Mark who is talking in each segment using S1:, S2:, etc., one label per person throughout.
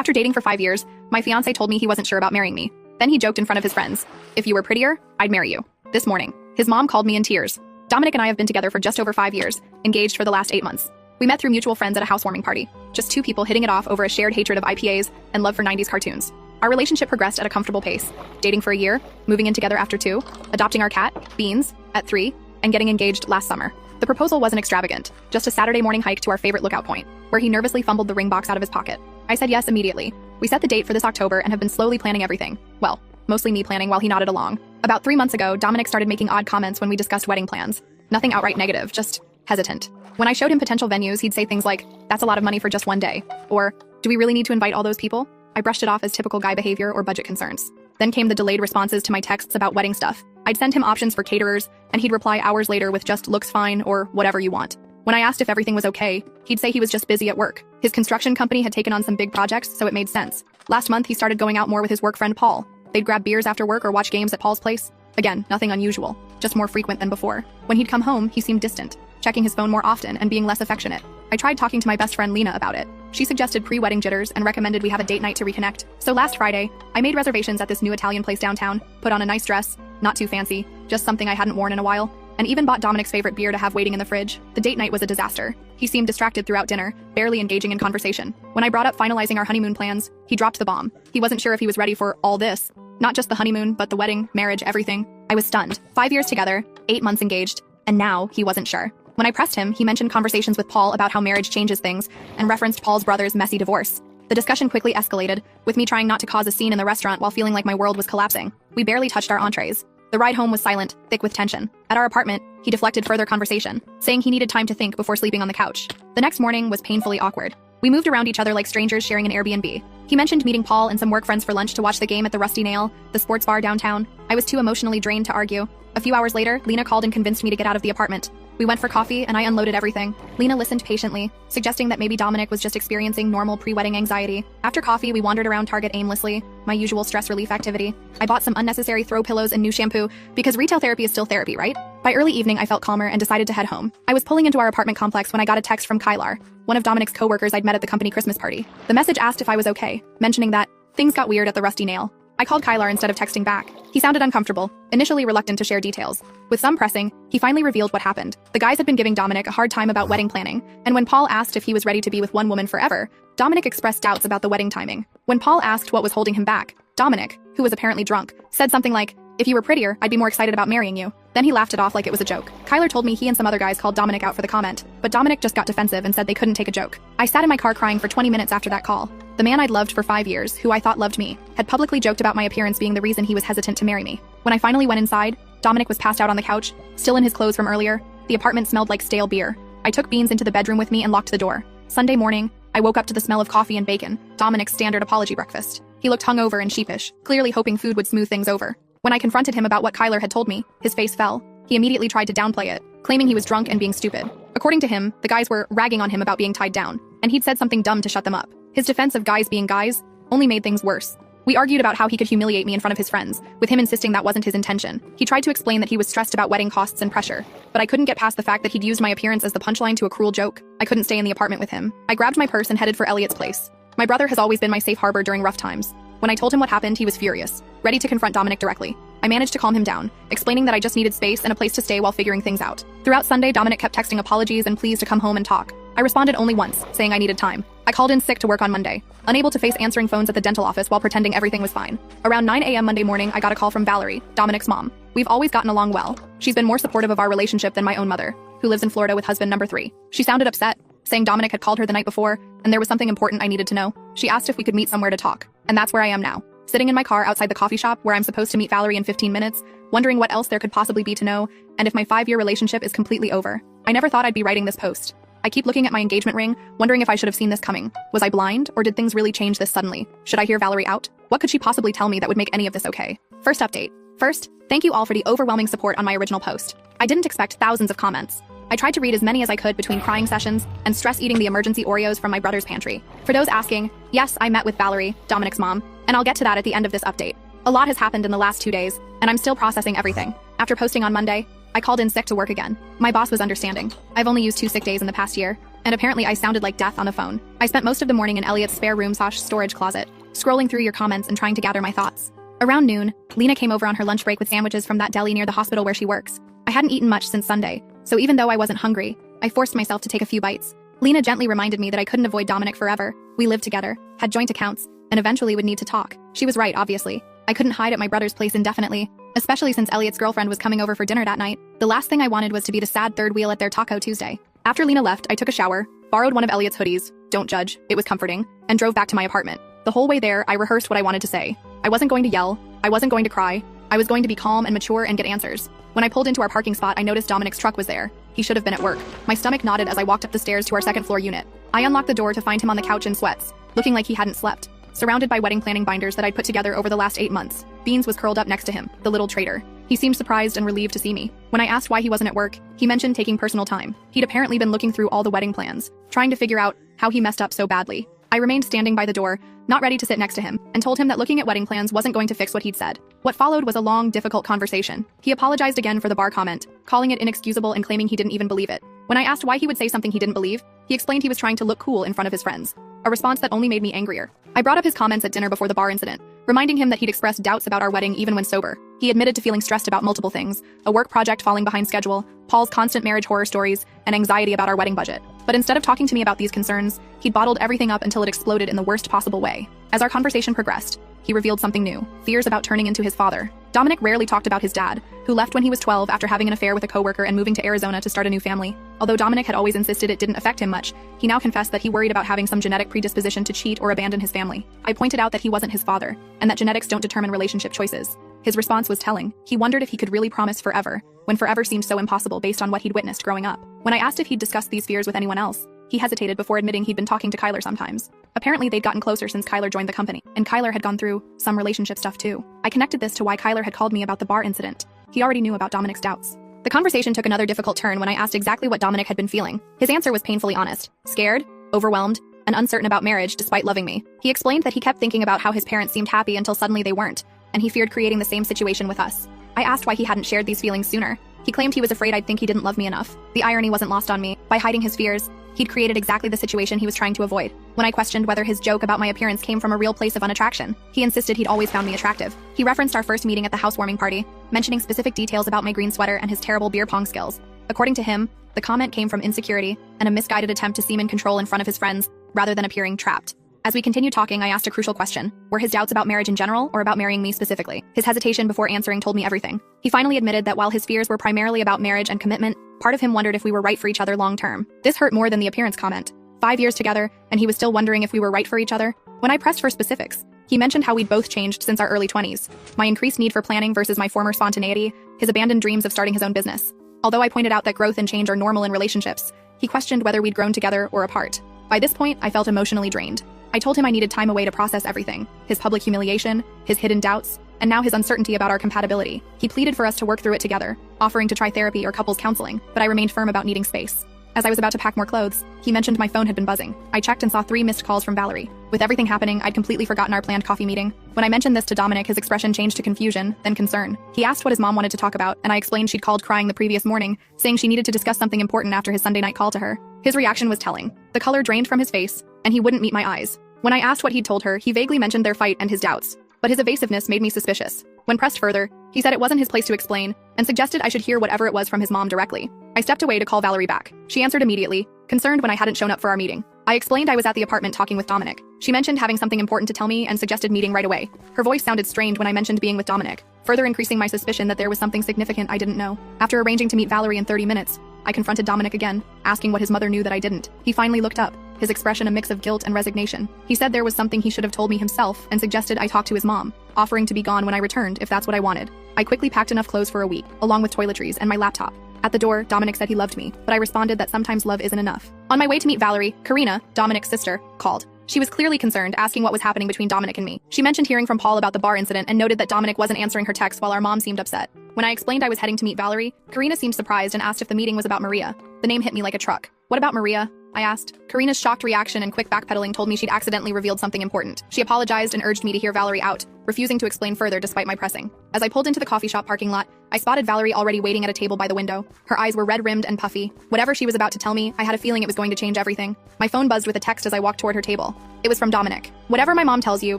S1: After dating for 5 years, my fiancé told me he wasn't sure about marrying me. Then he joked in front of his friends, "If you were prettier, I'd marry you." This morning, his mom called me in tears. Dominic and I have been together for just over 5 years, engaged for the last 8 months. We met through mutual friends at a housewarming party, just two people hitting it off over a shared hatred of IPAs and love for 90s cartoons. Our relationship progressed at a comfortable pace, dating for a year, moving in together after 2, adopting our cat, Beans, at 3, and getting engaged last summer. The proposal wasn't extravagant, just a Saturday morning hike to our favorite lookout point, where he nervously fumbled the ring box out of his pocket. I said yes immediately. We set the date for this October and have been slowly planning everything. Well, mostly me planning while he nodded along. About 3 months ago, Dominic started making odd comments when we discussed wedding plans. Nothing outright negative, just hesitant. When I showed him potential venues, he'd say things like, "That's a lot of money for just one day," or, "Do we really need to invite all those people?" I brushed it off as typical guy behavior or budget concerns. Then came the delayed responses to my texts about wedding stuff. I'd send him options for caterers, and he'd reply hours later with just "looks fine" or "whatever you want." When I asked if everything was okay, he'd say he was just busy at work. His construction company had taken on some big projects, so it made sense. Last month, he started going out more with his work friend Paul. They'd grab beers after work or watch games at Paul's place. Again, nothing unusual, just more frequent than before. When he'd come home, he seemed distant, checking his phone more often and being less affectionate. I tried talking to my best friend Lena about it. She suggested pre-wedding jitters and recommended we have a date night to reconnect. So last Friday, I made reservations at this new Italian place downtown, put on a nice dress, not too fancy, just something I hadn't worn in a while, and even bought Dominic's favorite beer to have waiting in the fridge. The date night was a disaster. He seemed distracted throughout dinner, barely engaging in conversation. When I brought up finalizing our honeymoon plans, he dropped the bomb. He wasn't sure if he was ready for all this. Not just the honeymoon, but the wedding, marriage, everything. I was stunned. 5 years together, 8 months engaged, and now he wasn't sure. When I pressed him, he mentioned conversations with Paul about how marriage changes things and referenced Paul's brother's messy divorce. The discussion quickly escalated, with me trying not to cause a scene in the restaurant while feeling like my world was collapsing. We barely touched our entrees. The ride home was silent, thick with tension. At our apartment, he deflected further conversation, saying he needed time to think before sleeping on the couch. The next morning was painfully awkward. We moved around each other like strangers sharing an Airbnb. He mentioned meeting Paul and some work friends for lunch to watch the game at the Rusty Nail, the sports bar downtown. I was too emotionally drained to argue. A few hours later, Lena called and convinced me to get out of the apartment. We went for coffee, and I unloaded everything. Lena listened patiently, suggesting that maybe Dominic was just experiencing normal pre-wedding anxiety. After coffee, we wandered around Target aimlessly, my usual stress relief activity. I bought some unnecessary throw pillows and new shampoo, because retail therapy is still therapy, right? By early evening, I felt calmer and decided to head home. I was pulling into our apartment complex when I got a text from Kylar, one of Dominic's coworkers I'd met at the company Christmas party. The message asked if I was okay, mentioning that things got weird at the Rusty Nail. I called Kylar instead of texting back. He sounded uncomfortable, initially reluctant to share details. With some pressing, he finally revealed what happened. The guys had been giving Dominic a hard time about wedding planning, and when Paul asked if he was ready to be with one woman forever, Dominic expressed doubts about the wedding timing. When Paul asked what was holding him back, Dominic, who was apparently drunk, said something like, "If you were prettier, I'd be more excited about marrying you." Then he laughed it off like it was a joke. Kylar told me he and some other guys called Dominic out for the comment, but Dominic just got defensive and said they couldn't take a joke. I sat in my car crying for 20 minutes after that call. The man I'd loved for 5 years, who I thought loved me, had publicly joked about my appearance being the reason he was hesitant to marry me. When I finally went inside, Dominic was passed out on the couch, still in his clothes from earlier. The apartment smelled like stale beer. I took Beans into the bedroom with me and locked the door. Sunday morning, I woke up to the smell of coffee and bacon, Dominic's standard apology breakfast. He looked hungover and sheepish, clearly hoping food would smooth things over. When I confronted him about what Kylar had told me, his face fell. He immediately tried to downplay it, claiming he was drunk and being stupid. According to him, the guys were ragging on him about being tied down, and he'd said something dumb to shut them up. His defense of guys being guys only made things worse. We argued about how he could humiliate me in front of his friends, with him insisting that wasn't his intention. He tried to explain that he was stressed about wedding costs and pressure, but I couldn't get past the fact that he'd used my appearance as the punchline to a cruel joke. I couldn't stay in the apartment with him. I grabbed my purse and headed for Elliot's place. My brother has always been my safe harbor during rough times. When I told him what happened, he was furious, ready to confront Dominic directly. I managed to calm him down, explaining that I just needed space and a place to stay while figuring things out. Throughout Sunday, Dominic kept texting apologies and pleas to come home and talk. I responded only once, saying I needed time. I called in sick to work on Monday, unable to face answering phones at the dental office while pretending everything was fine. Around 9 a.m. Monday morning, I got a call from Valerie, Dominic's mom. We've always gotten along well. She's been more supportive of our relationship than my own mother, who lives in Florida with husband number 3. She sounded upset, saying Dominic had called her the night before, and there was something important I needed to know. She asked if we could meet somewhere to talk, and that's where I am now. Sitting in my car outside the coffee shop where I'm supposed to meet Valerie in 15 minutes, wondering what else there could possibly be to know, and if my 5-year relationship is completely over. I never thought I'd be writing this post. I keep looking at my engagement ring, wondering if I should have seen this coming. Was I blind, or did things really change this suddenly? Should I hear Valerie out? What could she possibly tell me that would make any of this okay? First update. First, thank you all for the overwhelming support on my original post. I didn't expect thousands of comments. I tried to read as many as I could between crying sessions and stress eating the emergency Oreos from my brother's pantry. For those asking, yes, I met with Valerie, Dominic's mom, and I'll get to that at the end of this update. A lot has happened in the last 2 days, and I'm still processing everything. After posting on Monday, I called in sick to work again. My boss was understanding. I've only used 2 sick days in the past year, and apparently I sounded like death on the phone. I spent most of the morning in Elliot's spare room/storage closet, scrolling through your comments and trying to gather my thoughts. Around noon, Lena came over on her lunch break with sandwiches from that deli near the hospital where she works. I hadn't eaten much since Sunday, so even though I wasn't hungry, I forced myself to take a few bites. Lena gently reminded me that I couldn't avoid Dominic forever. We lived together, had joint accounts, and eventually would need to talk. She was right, obviously. I couldn't hide at my brother's place indefinitely, especially since Elliot's girlfriend was coming over for dinner that night. The last thing I wanted was to be the sad third wheel at their Taco Tuesday. After Lena left, I took a shower, borrowed one of Elliot's hoodies, don't judge, it was comforting, and drove back to my apartment. The whole way there, I rehearsed what I wanted to say. I wasn't going to yell, I wasn't going to cry, I was going to be calm and mature and get answers. When I pulled into our parking spot, I noticed Dominic's truck was there. He should have been at work. My stomach knotted as I walked up the stairs to our second-floor unit. I unlocked the door to find him on the couch in sweats, looking like he hadn't slept. Surrounded by wedding planning binders that I'd put together over the last 8 months, Beans was curled up next to him, the little traitor. He seemed surprised and relieved to see me. When I asked why he wasn't at work, he mentioned taking personal time. He'd apparently been looking through all the wedding plans, trying to figure out how he messed up so badly. I remained standing by the door, not ready to sit next to him, and told him that looking at wedding plans wasn't going to fix what he'd said. What followed was a long, difficult conversation. He apologized again for the bar comment, calling it inexcusable and claiming he didn't even believe it. When I asked why he would say something he didn't believe, he explained he was trying to look cool in front of his friends. A response that only made me angrier. I brought up his comments at dinner before the bar incident, reminding him that he'd expressed doubts about our wedding even when sober. He admitted to feeling stressed about multiple things, a work project falling behind schedule, Paul's constant marriage horror stories, and anxiety about our wedding budget. But instead of talking to me about these concerns, he'd bottled everything up until it exploded in the worst possible way. As our conversation progressed, he revealed something new, fears about turning into his father. Dominic rarely talked about his dad, who left when he was 12 after having an affair with a coworker and moving to Arizona to start a new family. Although Dominic had always insisted it didn't affect him much, he now confessed that he worried about having some genetic predisposition to cheat or abandon his family. I pointed out that he wasn't his father, and that genetics don't determine relationship choices. His response was telling. He wondered if he could really promise forever, when forever seemed so impossible based on what he'd witnessed growing up. When I asked if he'd discussed these fears with anyone else, he hesitated before admitting he'd been talking to Kyler sometimes. Apparently they'd gotten closer since Kyler joined the company, and Kyler had gone through some relationship stuff too. I connected this to why Kyler had called me about the bar incident. He already knew about Dominic's doubts. The conversation took another difficult turn when I asked exactly what Dominic had been feeling. His answer was painfully honest. Scared, overwhelmed, and uncertain about marriage despite loving me. He explained that he kept thinking about how his parents seemed happy until suddenly they weren't, and he feared creating the same situation with us. I asked why he hadn't shared these feelings sooner. He claimed he was afraid I'd think he didn't love me enough. The irony wasn't lost on me. By hiding his fears, he'd created exactly the situation he was trying to avoid. When I questioned whether his joke about my appearance came from a real place of unattraction, he insisted he'd always found me attractive. He referenced our first meeting at the housewarming party, mentioning specific details about my green sweater and his terrible beer pong skills. According to him, the comment came from insecurity and a misguided attempt to seem in control in front of his friends, rather than appearing trapped. As we continued talking, I asked a crucial question. Were his doubts about marriage in general or about marrying me specifically? His hesitation before answering told me everything. He finally admitted that while his fears were primarily about marriage and commitment, part of him wondered if we were right for each other long term. This hurt more than the appearance comment. 5 years together, and he was still wondering if we were right for each other? When I pressed for specifics, he mentioned how we'd both changed since our early 20s. My increased need for planning versus my former spontaneity, his abandoned dreams of starting his own business. Although I pointed out that growth and change are normal in relationships, he questioned whether we'd grown together or apart. By this point, I felt emotionally drained. I told him I needed time away to process everything, his public humiliation, his hidden doubts, and now his uncertainty about our compatibility. He pleaded for us to work through it together, offering to try therapy or couples counseling, but I remained firm about needing space. As I was about to pack more clothes, he mentioned my phone had been buzzing. I checked and saw 3 missed calls from Valerie. With everything happening, I'd completely forgotten our planned coffee meeting. When I mentioned this to Dominic, his expression changed to confusion, then concern. He asked what his mom wanted to talk about, and I explained she'd called crying the previous morning, saying she needed to discuss something important after his Sunday night call to her. His reaction was telling. The color drained from his face, and he wouldn't meet my eyes. When I asked what he'd told her, he vaguely mentioned their fight and his doubts, but his evasiveness made me suspicious. When pressed further, he said it wasn't his place to explain, and suggested I should hear whatever it was from his mom directly. I stepped away to call Valerie back. She answered immediately, concerned when I hadn't shown up for our meeting. I explained I was at the apartment talking with Dominic. She mentioned having something important to tell me and suggested meeting right away. Her voice sounded strained when I mentioned being with Dominic, further increasing my suspicion that there was something significant I didn't know. After arranging to meet Valerie in 30 minutes, I confronted Dominic again, asking what his mother knew that I didn't. He finally looked up, his expression a mix of guilt and resignation. He said there was something he should have told me himself and suggested I talk to his mom, offering to be gone when I returned if that's what I wanted. I quickly packed enough clothes for a week, along with toiletries and my laptop. At the door, Dominic said he loved me, but I responded that sometimes love isn't enough. On my way to meet Valerie, Karina, Dominic's sister, called. She was clearly concerned, asking what was happening between Dominic and me. She mentioned hearing from Paul about the bar incident and noted that Dominic wasn't answering her texts while our mom seemed upset. When I explained I was heading to meet Valerie, Karina seemed surprised and asked if the meeting was about Maria. The name hit me like a truck. What about Maria? I asked. Karina's shocked reaction and quick backpedaling told me she'd accidentally revealed something important. She apologized and urged me to hear Valerie out, refusing to explain further despite my pressing. As I pulled into the coffee shop parking lot, I spotted Valerie already waiting at a table by the window. Her eyes were red-rimmed and puffy. Whatever she was about to tell me, I had a feeling it was going to change everything. My phone buzzed with a text as I walked toward her table. It was from Dominic. "Whatever my mom tells you,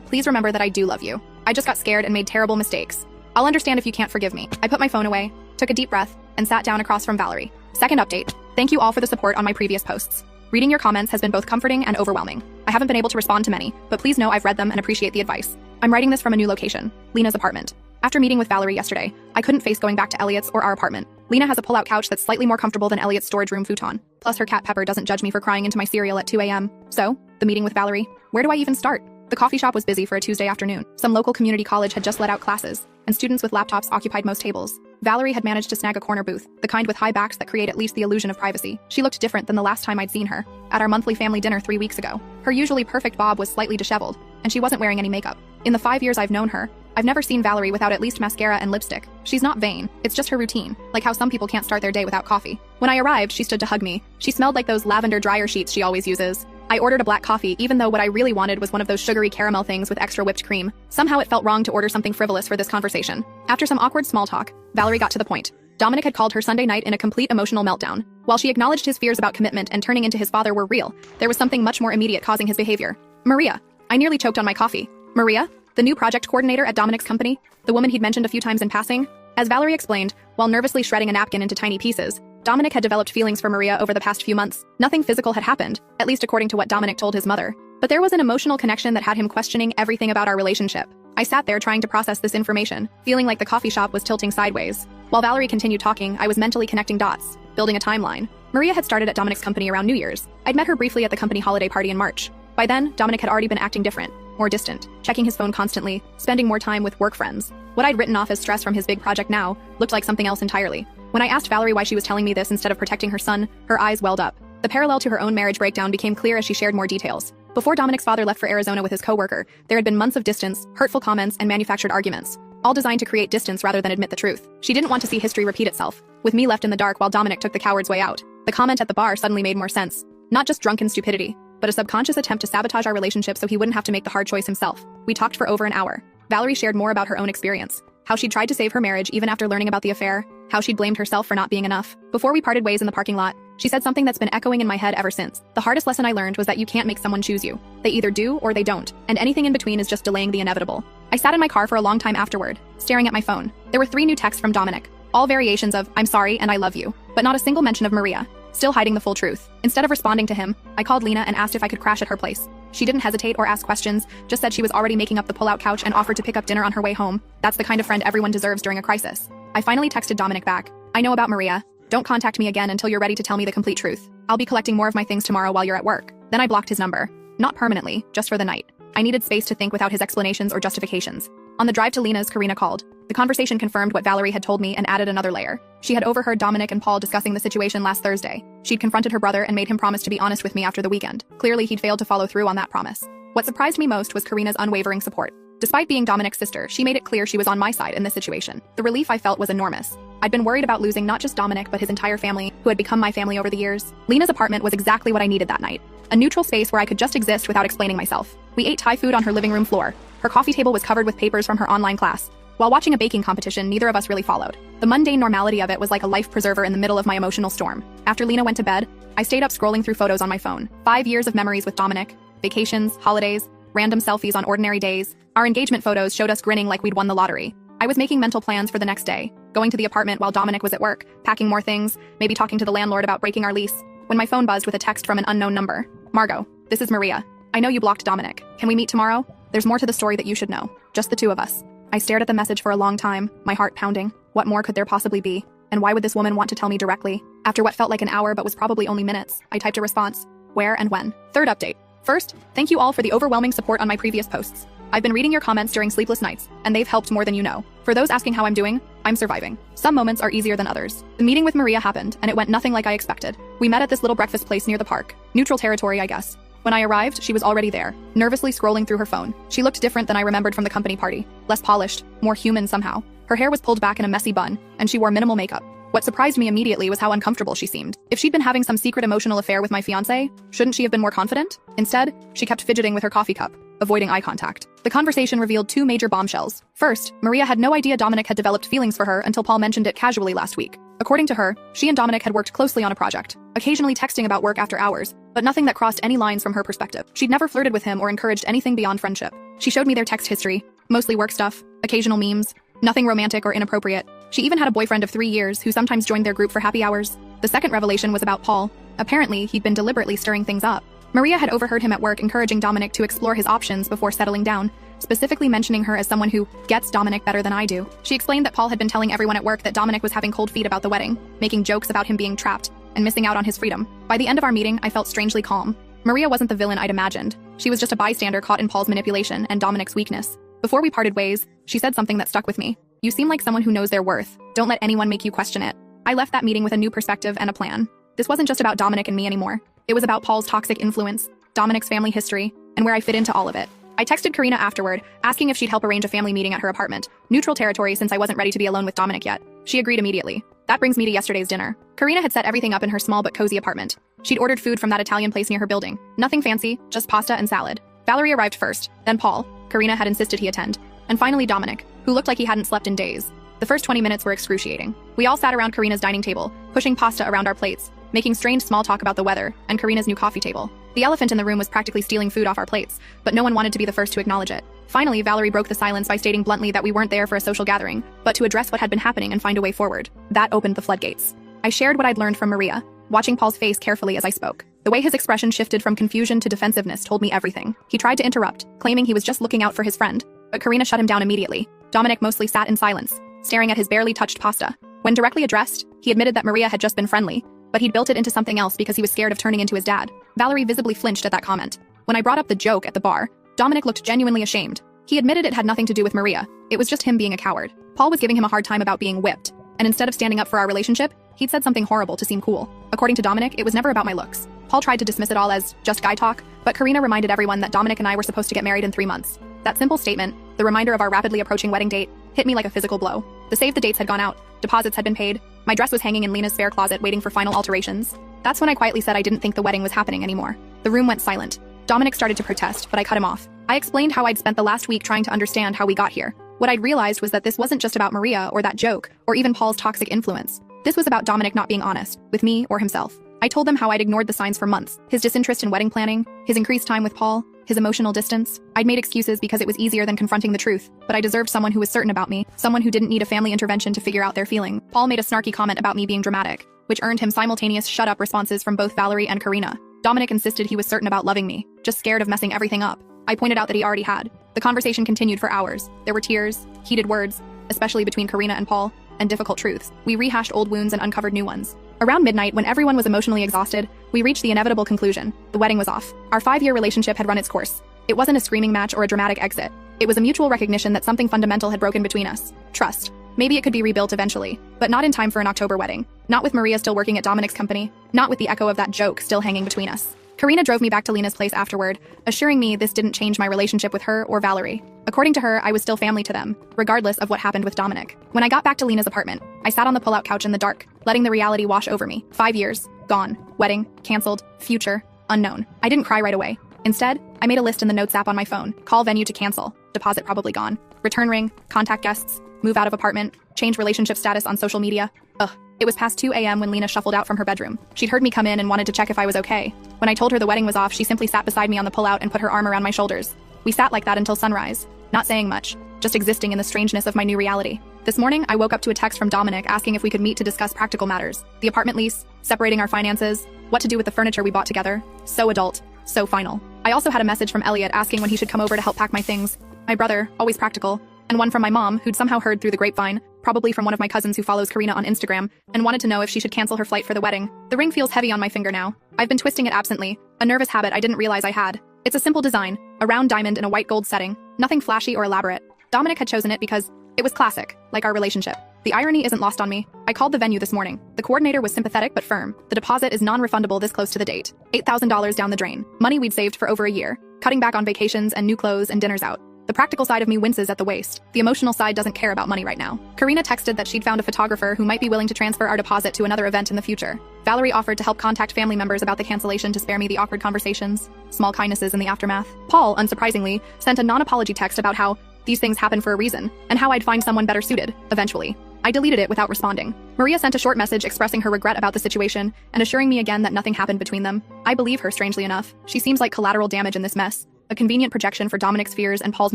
S1: please remember that I do love you. I just got scared and made terrible mistakes. I'll understand if you can't forgive me." I put my phone away, took a deep breath, and sat down across from Valerie. Second update. Thank you all for the support on my previous posts. Reading your comments has been both comforting and overwhelming. I haven't been able to respond to many, but please know I've read them and appreciate the advice. I'm writing this from a new location, Lena's apartment. After meeting with Valerie yesterday, I couldn't face going back to Elliot's or our apartment. Lena has a pull-out couch that's slightly more comfortable than Elliot's storage room futon. Plus her cat Pepper doesn't judge me for crying into my cereal at 2 a.m. So, the meeting with Valerie. Where do I even start? The coffee shop was busy for a Tuesday afternoon. Some local community college had just let out classes, and students with laptops occupied most tables. Valerie had managed to snag a corner booth, the kind with high backs that create at least the illusion of privacy. She looked different than the last time I'd seen her, at our monthly family dinner 3 weeks ago. Her usually perfect bob was slightly disheveled, and she wasn't wearing any makeup. In the 5 years I've known her, I've never seen Valerie without at least mascara and lipstick. She's not vain, it's just her routine, like how some people can't start their day without coffee. When I arrived, she stood to hug me. She smelled like those lavender dryer sheets she always uses. I ordered a black coffee, even though what I really wanted was one of those sugary caramel things with extra whipped cream. Somehow it felt wrong to order something frivolous for this conversation. After some awkward small talk, Valerie got to the point. Dominic had called her Sunday night in a complete emotional meltdown. While she acknowledged his fears about commitment and turning into his father were real, there was something much more immediate causing his behavior. Maria. I nearly choked on my coffee. Maria? The new project coordinator at Dominic's company? The woman he'd mentioned a few times in passing? As Valerie explained, while nervously shredding a napkin into tiny pieces, Dominic had developed feelings for Maria over the past few months. Nothing physical had happened, at least according to what Dominic told his mother. But there was an emotional connection that had him questioning everything about our relationship. I sat there trying to process this information, feeling like the coffee shop was tilting sideways. While Valerie continued talking, I was mentally connecting dots, building a timeline. Maria had started at Dominic's company around New Year's. I'd met her briefly at the company holiday party in March. By then, Dominic had already been acting different, more distant, checking his phone constantly, spending more time with work friends. What I'd written off as stress from his big project now looked like something else entirely. When I asked Valerie why she was telling me this instead of protecting her son, her eyes welled up. The parallel to her own marriage breakdown became clear as she shared more details. Before Dominic's father left for Arizona with his coworker, there had been months of distance, hurtful comments, and manufactured arguments, all designed to create distance rather than admit the truth. She didn't want to see history repeat itself, with me left in the dark while Dominic took the coward's way out. The comment at the bar suddenly made more sense. Not just drunken stupidity, but a subconscious attempt to sabotage our relationship so he wouldn't have to make the hard choice himself. We talked for over an hour. Valerie shared more about her own experience, how she'd tried to save her marriage even after learning about the affair, how she'd blamed herself for not being enough. Before we parted ways in the parking lot, she said something that's been echoing in my head ever since. The hardest lesson I learned was that you can't make someone choose you. They either do or they don't, and anything in between is just delaying the inevitable. I sat in my car for a long time afterward, staring at my phone. There were 3 new texts from Dominic, all variations of "I'm sorry" and "I love you," but not a single mention of Maria, still hiding the full truth. Instead of responding to him, I called Lena and asked if I could crash at her place. She didn't hesitate or ask questions, just said she was already making up the pull-out couch and offered to pick up dinner on her way home. That's the kind of friend everyone deserves during a crisis. I finally texted Dominic back. "I know about Maria. Don't contact me again until you're ready to tell me the complete truth. I'll be collecting more of my things tomorrow while you're at work." Then I blocked his number. Not permanently, just for the night. I needed space to think without his explanations or justifications. On the drive to Lena's, Karina called. The conversation confirmed what Valerie had told me and added another layer. She had overheard Dominic and Paul discussing the situation last Thursday. She'd confronted her brother and made him promise to be honest with me after the weekend. Clearly, he'd failed to follow through on that promise. What surprised me most was Karina's unwavering support. Despite being Dominic's sister, she made it clear she was on my side in this situation. The relief I felt was enormous. I'd been worried about losing not just Dominic but his entire family, who had become my family over the years. Lena's apartment was exactly what I needed that night. A neutral space where I could just exist without explaining myself. We ate Thai food on her living room floor. Her coffee table was covered with papers from her online class. While watching a baking competition neither of us really followed. The mundane normality of it was like a life preserver in the middle of my emotional storm. After Lena went to bed, I stayed up scrolling through photos on my phone. 5 years of memories with Dominic, vacations, holidays, random selfies on ordinary days. Our engagement photos showed us grinning like we'd won the lottery. I was making mental plans for the next day, going to the apartment while Dominic was at work, packing more things, maybe talking to the landlord about breaking our lease, when my phone buzzed with a text from an unknown number. "Margot, this is Maria. I know you blocked Dominic. Can we meet tomorrow? There's more to the story that you should know. Just the 2 of us." I stared at the message for a long time, my heart pounding. What more could there possibly be? And why would this woman want to tell me directly? After what felt like an hour but was probably only minutes, I typed a response. Where and when? Third update. First, thank you all for the overwhelming support on my previous posts. I've been reading your comments during sleepless nights, and they've helped more than you know. For those asking how I'm doing, I'm surviving. Some moments are easier than others. The meeting with Maria happened, and it went nothing like I expected. We met at this little breakfast place near the park. Neutral territory, I guess. When I arrived, she was already there, nervously scrolling through her phone. She looked different than I remembered from the company party. Less polished, more human somehow. Her hair was pulled back in a messy bun, and she wore minimal makeup. What surprised me immediately was how uncomfortable she seemed. If she'd been having some secret emotional affair with my fiancé, shouldn't she have been more confident? Instead, she kept fidgeting with her coffee cup, avoiding eye contact. The conversation revealed two major bombshells. First, Maria had no idea Dominic had developed feelings for her until Paul mentioned it casually last week. According to her, she and Dominic had worked closely on a project, occasionally texting about work after hours, but nothing that crossed any lines from her perspective. She'd never flirted with him or encouraged anything beyond friendship. She showed me their text history, mostly work stuff, occasional memes, nothing romantic or inappropriate. She even had a boyfriend of 3 years who sometimes joined their group for happy hours. The second revelation was about Paul. Apparently, he'd been deliberately stirring things up. Maria had overheard him at work encouraging Dominic to explore his options before settling down, specifically mentioning her as someone who gets Dominic better than I do. She explained that Paul had been telling everyone at work that Dominic was having cold feet about the wedding, making jokes about him being trapped and missing out on his freedom. By the end of our meeting, I felt strangely calm. Maria wasn't the villain I'd imagined. She was just a bystander caught in Paul's manipulation and Dominic's weakness. Before we parted ways, she said something that stuck with me. "You seem like someone who knows their worth. Don't let anyone make you question it." I left that meeting with a new perspective and a plan. This wasn't just about Dominic and me anymore. It was about Paul's toxic influence, Dominic's family history, and where I fit into all of it. I texted Karina afterward, asking if she'd help arrange a family meeting at her apartment, neutral territory since I wasn't ready to be alone with Dominic yet. She agreed immediately. That brings me to yesterday's dinner. Karina had set everything up in her small but cozy apartment. She'd ordered food from that Italian place near her building. Nothing fancy, just pasta and salad. Valerie arrived first, then Paul. Karina had insisted he attend. And finally Dominic, who looked like he hadn't slept in days. The first 20 minutes were excruciating. We all sat around Karina's dining table, pushing pasta around our plates, making strange small talk about the weather and Karina's new coffee table. The elephant in the room was practically stealing food off our plates, but no one wanted to be the first to acknowledge it. Finally, Valerie broke the silence by stating bluntly that we weren't there for a social gathering, but to address what had been happening and find a way forward. That opened the floodgates. I shared what I'd learned from Maria, watching Paul's face carefully as I spoke. The way his expression shifted from confusion to defensiveness told me everything. He tried to interrupt, claiming he was just looking out for his friend, but Karina shut him down immediately. Dominic mostly sat in silence, staring at his barely touched pasta. When directly addressed, he admitted that Maria had just been friendly, but he'd built it into something else because he was scared of turning into his dad. Valerie visibly flinched at that comment. When I brought up the joke at the bar, Dominic looked genuinely ashamed. He admitted it had nothing to do with Maria. It was just him being a coward. Paul was giving him a hard time about being whipped, and instead of standing up for our relationship, he'd said something horrible to seem cool. According to Dominic, it was never about my looks. Paul tried to dismiss it all as just guy talk, but Karina reminded everyone that Dominic and I were supposed to get married in 3 months. That simple statement, the reminder of our rapidly approaching wedding date, hit me like a physical blow. The save the dates had gone out, deposits had been paid, my dress was hanging in Lena's spare closet waiting for final alterations. That's when I quietly said I didn't think the wedding was happening anymore. The room went silent. Dominic started to protest, but I cut him off. I explained how I'd spent the last week trying to understand how we got here. What I'd realized was that this wasn't just about Maria or that joke, or even Paul's toxic influence. This was about Dominic not being honest, with me or himself. I told them how I'd ignored the signs for months, his disinterest in wedding planning, his increased time with Paul, his emotional distance. I'd made excuses because it was easier than confronting the truth, but I deserved someone who was certain about me, someone who didn't need a family intervention to figure out their feeling. Paul made a snarky comment about me being dramatic, which earned him simultaneous shut-up responses from both Valerie and Karina. Dominic insisted he was certain about loving me, just scared of messing everything up. I pointed out that he already had. The conversation continued for hours. There were tears, heated words, especially between Karina and Paul, and difficult truths. We rehashed old wounds and uncovered new ones. Around midnight, when everyone was emotionally exhausted, we reached the inevitable conclusion. The wedding was off. Our 5-year relationship had run its course. It wasn't a screaming match or a dramatic exit. It was a mutual recognition that something fundamental had broken between us. Trust. Maybe it could be rebuilt eventually, but not in time for an October wedding. Not with Maria still working at Dominic's company. Not with the echo of that joke still hanging between us. Karina drove me back to Lena's place afterward, assuring me this didn't change my relationship with her or Valerie. According to her, I was still family to them, regardless of what happened with Dominic. When I got back to Lena's apartment, I sat on the pull-out couch in the dark, letting the reality wash over me. 5 years, gone. Wedding, canceled, future, unknown. I didn't cry right away. Instead, I made a list in the Notes app on my phone. Call venue to cancel. Deposit probably gone. Return ring. Contact guests. Move out of apartment. Change relationship status on social media. Ugh. It was past 2 a.m. when Lena shuffled out from her bedroom. She'd heard me come in and wanted to check if I was okay. When I told her the wedding was off, she simply sat beside me on the pull-out and put her arm around my shoulders. We sat like that until sunrise, not saying much, just existing in the strangeness of my new reality. This morning, I woke up to a text from Dominic asking if we could meet to discuss practical matters. The apartment lease, separating our finances, what to do with the furniture we bought together. So adult, so final. I also had a message from Elliot asking when he should come over to help pack my things. My brother, always practical, and one from my mom, who'd somehow heard through the grapevine, probably from one of my cousins who follows Karina on Instagram, and wanted to know if she should cancel her flight for the wedding. The ring feels heavy on my finger now. I've been twisting it absently, a nervous habit I didn't realize I had. It's a simple design, a round diamond in a white gold setting, nothing flashy or elaborate. Dominic had chosen it because it was classic, like our relationship. The irony isn't lost on me. I called the venue this morning. The coordinator was sympathetic but firm. The deposit is non-refundable this close to the date. $8,000 down the drain. Money we'd saved for over a year, cutting back on vacations and new clothes and dinners out. The practical side of me winces at the waste. The emotional side doesn't care about money right now. Karina texted that she'd found a photographer who might be willing to transfer our deposit to another event in the future. Valerie offered to help contact family members about the cancellation to spare me the awkward conversations. Small kindnesses in the aftermath. Paul, unsurprisingly, sent a non-apology text about how these things happen for a reason, and how I'd find someone better suited, eventually. I deleted it without responding. Maria sent a short message expressing her regret about the situation and assuring me again that nothing happened between them. I believe her, strangely enough. She seems like collateral damage in this mess. A convenient projection for Dominic's fears and Paul's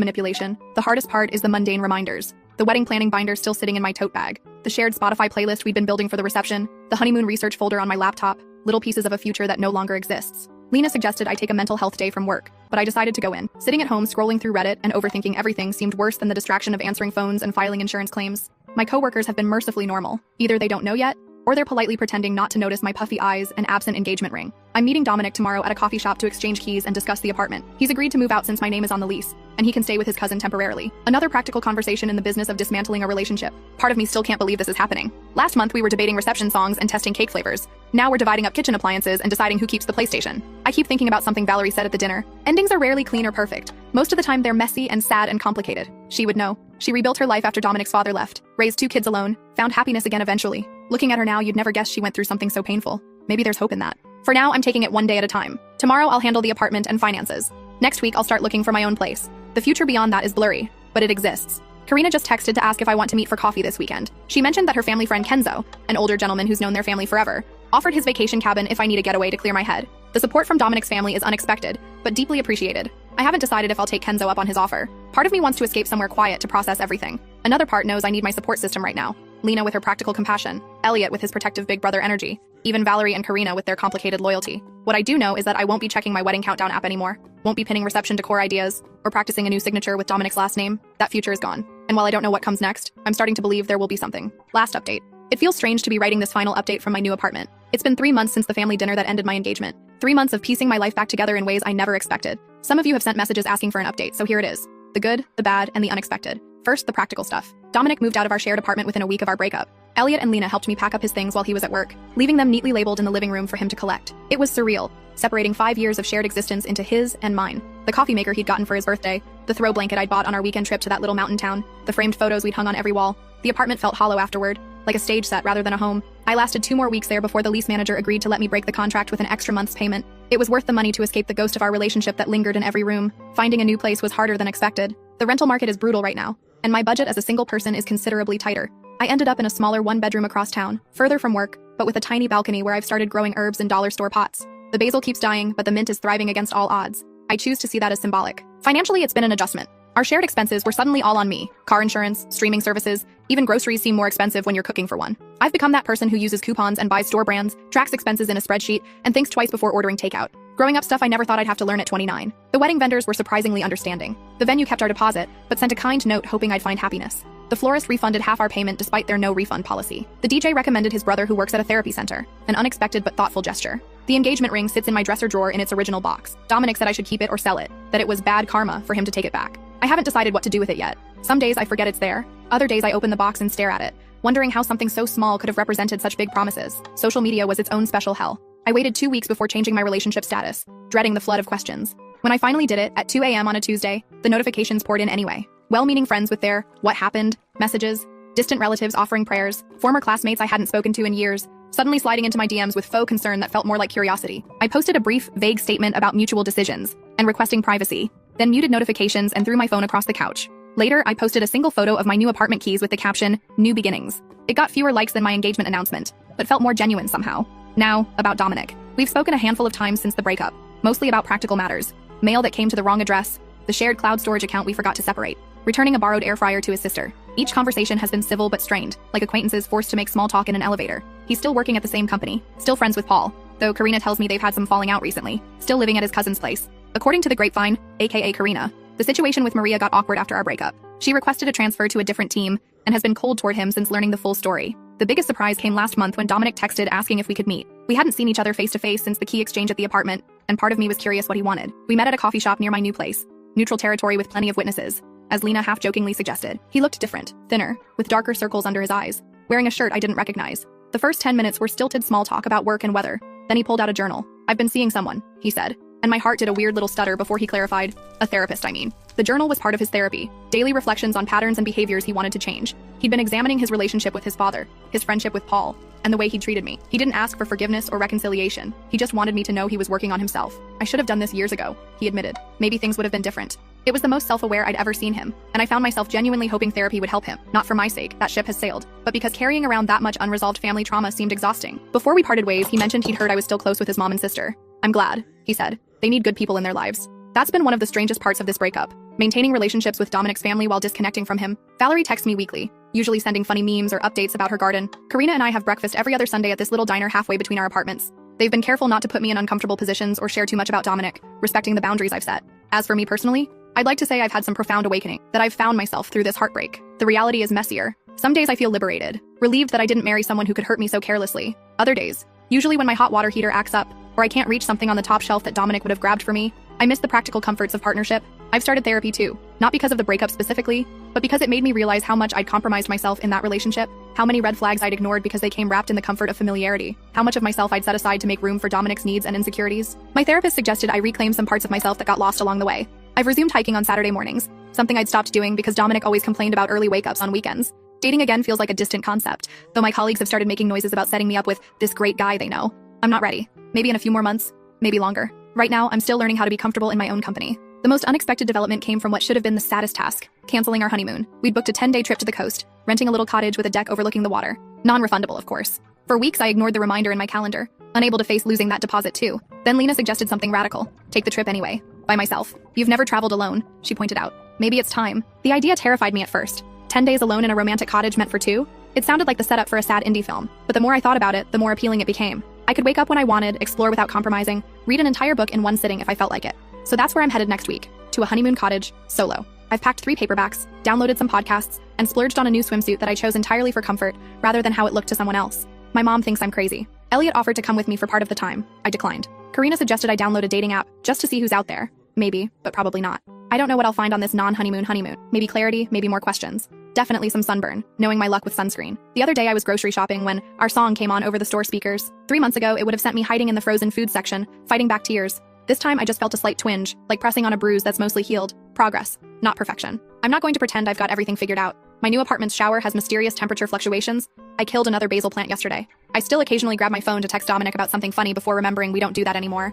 S1: manipulation. The hardest part is the mundane reminders. The wedding planning binder still sitting in my tote bag. The shared Spotify playlist we'd been building for the reception. The honeymoon research folder on my laptop. Little pieces of a future that no longer exists. Lena suggested I take a mental health day from work, but I decided to go in. Sitting at home scrolling through Reddit and overthinking everything seemed worse than the distraction of answering phones and filing insurance claims. My coworkers have been mercifully normal. Either they don't know yet, or they're politely pretending not to notice my puffy eyes and absent engagement ring. I'm meeting Dominic tomorrow at a coffee shop to exchange keys and discuss the apartment. He's agreed to move out since my name is on the lease, and he can stay with his cousin temporarily. Another practical conversation in the business of dismantling a relationship. Part of me still can't believe this is happening. Last month we were debating reception songs and testing cake flavors. Now we're dividing up kitchen appliances and deciding who keeps the PlayStation. I keep thinking about something Valerie said at the dinner. Endings are rarely clean or perfect. Most of the time they're messy and sad and complicated. She would know. She rebuilt her life after Dominic's father left, raised 2 kids alone, found happiness again eventually. Looking at her now, you'd never guess she went through something so painful. Maybe there's hope in that. For now, I'm taking it one day at a time. Tomorrow, I'll handle the apartment and finances. Next week, I'll start looking for my own place. The future beyond that is blurry, but it exists. Karina just texted to ask if I want to meet for coffee this weekend. She mentioned that her family friend Kenzo, an older gentleman who's known their family forever, offered his vacation cabin if I need a getaway to clear my head. The support from Dominic's family is unexpected, but deeply appreciated. I haven't decided if I'll take Kenzo up on his offer. Part of me wants to escape somewhere quiet to process everything. Another part knows I need my support system right now. Lena with her practical compassion, Elliot with his protective big brother energy, even Valerie and Karina with their complicated loyalty. What I do know is that I won't be checking my wedding countdown app anymore, won't be pinning reception decor ideas, or practicing a new signature with Dominic's last name. That future is gone. And while I don't know what comes next, I'm starting to believe there will be something. Last update. It feels strange to be writing this final update from my new apartment. It's been 3 months since the family dinner that ended my engagement. 3 months of piecing my life back together in ways I never expected. Some of you have sent messages asking for an update, so here it is. The good, the bad, and the unexpected. First, the practical stuff. Dominic moved out of our shared apartment within a week of our breakup. Elliot and Lena helped me pack up his things while he was at work, leaving them neatly labeled in the living room for him to collect. It was surreal, separating 5 years of shared existence into his and mine. The coffee maker he'd gotten for his birthday, the throw blanket I'd bought on our weekend trip to that little mountain town, the framed photos we'd hung on every wall. The apartment felt hollow afterward, like a stage set rather than a home. I lasted 2 more weeks there before the lease manager agreed to let me break the contract with an extra month's payment. It was worth the money to escape the ghost of our relationship that lingered in every room. Finding a new place was harder than expected. The rental market is brutal right now, and my budget as a single person is considerably tighter. I ended up in a smaller 1-bedroom across town, further from work, but with a tiny balcony where I've started growing herbs in dollar store pots. The basil keeps dying, but the mint is thriving against all odds. I choose to see that as symbolic. Financially, it's been an adjustment. Our shared expenses were suddenly all on me. Car insurance, streaming services, even groceries seem more expensive when you're cooking for one. I've become that person who uses coupons and buys store brands, tracks expenses in a spreadsheet, and thinks twice before ordering takeout. Growing up stuff I never thought I'd have to learn at 29. The wedding vendors were surprisingly understanding. The venue kept our deposit, but sent a kind note hoping I'd find happiness. The florist refunded half our payment despite their no refund policy. The DJ recommended his brother who works at a therapy center, an unexpected but thoughtful gesture. The engagement ring sits in my dresser drawer in its original box. Dominic said I should keep it or sell it, that it was bad karma for him to take it back. I haven't decided what to do with it yet. Some days I forget it's there. Other days I open the box and stare at it, wondering how something so small could have represented such big promises. Social media was its own special hell. I waited 2 weeks before changing my relationship status, dreading the flood of questions. When I finally did it, at 2 a.m. on a Tuesday, the notifications poured in anyway. Well-meaning friends with their "what happened" messages, distant relatives offering prayers, former classmates I hadn't spoken to in years, suddenly sliding into my DMs with faux concern that felt more like curiosity. I posted a brief, vague statement about mutual decisions and requesting privacy, then muted notifications and threw my phone across the couch. Later, I posted a single photo of my new apartment keys with the caption, "New Beginnings." It got fewer likes than my engagement announcement, but felt more genuine somehow. Now, about Dominic. We've spoken a handful of times since the breakup, mostly about practical matters. Mail that came to the wrong address, the shared cloud storage account we forgot to separate, returning a borrowed air fryer to his sister. Each conversation has been civil but strained, like acquaintances forced to make small talk in an elevator. He's still working at the same company, still friends with Paul, though Karina tells me they've had some falling out recently, still living at his cousin's place. According to the grapevine, aka Karina, the situation with Maria got awkward after our breakup. She requested a transfer to a different team and has been cold toward him since learning the full story. The biggest surprise came last month when Dominic texted asking if we could meet. We hadn't seen each other face to face since the key exchange at the apartment, and part of me was curious what he wanted. We met at a coffee shop near my new place, neutral territory with plenty of witnesses, as Lena half-jokingly suggested. He looked different, thinner, with darker circles under his eyes, wearing a shirt I didn't recognize. The first 10 minutes were stilted small talk about work and weather. Then he pulled out a journal. "I've been seeing someone," he said, and my heart did a weird little stutter before he clarified. "A therapist, I mean." The journal was part of his therapy, daily reflections on patterns and behaviors he wanted to change. He'd been examining his relationship with his father, his friendship with Paul, and the way he treated me. He didn't ask for forgiveness or reconciliation. He just wanted me to know he was working on himself. I should have done this years ago, he admitted. Maybe things would have been different. It was the most self-aware I'd ever seen him, and I found myself genuinely hoping therapy would help him. Not for my sake, that ship has sailed, but because carrying around that much unresolved family trauma seemed exhausting. Before we parted ways, he mentioned he'd heard I was still close with his mom and sister. I'm glad, he said. They need good people in their lives. That's been one of the strangest parts of this breakup. Maintaining relationships with Dominic's family while disconnecting from him. Valerie texts me weekly, usually sending funny memes or updates about her garden. Karina and I have breakfast every other Sunday at this little diner halfway between our apartments. They've been careful not to put me in uncomfortable positions or share too much about Dominic, respecting the boundaries I've set. As for me personally, I'd like to say I've had some profound awakening, that I've found myself through this heartbreak. The reality is messier. Some days I feel liberated, relieved that I didn't marry someone who could hurt me so carelessly. Other days, usually when my hot water heater acts up, or I can't reach something on the top shelf that Dominic would have grabbed for me, I miss the practical comforts of partnership. I've started therapy too, not because of the breakup specifically, but because it made me realize how much I'd compromised myself in that relationship, how many red flags I'd ignored because they came wrapped in the comfort of familiarity, how much of myself I'd set aside to make room for Dominic's needs and insecurities. My therapist suggested I reclaim some parts of myself that got lost along the way. I've resumed hiking on Saturday mornings, something I'd stopped doing because Dominic always complained about early wake-ups on weekends. Dating again feels like a distant concept, though my colleagues have started making noises about setting me up with this great guy they know. I'm not ready. Maybe in a few more months, maybe longer. Right now, I'm still learning how to be comfortable in my own company. The most unexpected development came from what should have been the saddest task, canceling our honeymoon. We'd booked a 10-day trip to the coast, renting a little cottage with a deck overlooking the water. Non-refundable, of course. For weeks, I ignored the reminder in my calendar, unable to face losing that deposit too. Then Lena suggested something radical. Take the trip anyway. By myself. You've never traveled alone, she pointed out. Maybe it's time. The idea terrified me at first. 10 days alone in a romantic cottage meant for two? It sounded like the setup for a sad indie film, but the more I thought about it, the more appealing it became. I could wake up when I wanted, explore without compromising, read an entire book in one sitting if I felt like it. So that's where I'm headed next week, to a honeymoon cottage, solo. I've packed 3 paperbacks, downloaded some podcasts, and splurged on a new swimsuit that I chose entirely for comfort, rather than how it looked to someone else. My mom thinks I'm crazy. Elliot offered to come with me for part of the time. I declined. Karina suggested I download a dating app, just to see who's out there. Maybe, but probably not. I don't know what I'll find on this non-honeymoon honeymoon. Maybe clarity, maybe more questions. Definitely some sunburn, knowing my luck with sunscreen. The other day I was grocery shopping when our song came on over the store speakers. 3 months ago, it would have sent me hiding in the frozen food section, fighting back tears. This time I just felt a slight twinge, like pressing on a bruise that's mostly healed. Progress, not perfection. I'm not going to pretend I've got everything figured out. My new apartment's shower has mysterious temperature fluctuations. I killed another basil plant yesterday. I still occasionally grab my phone to text Dominic about something funny before remembering we don't do that anymore.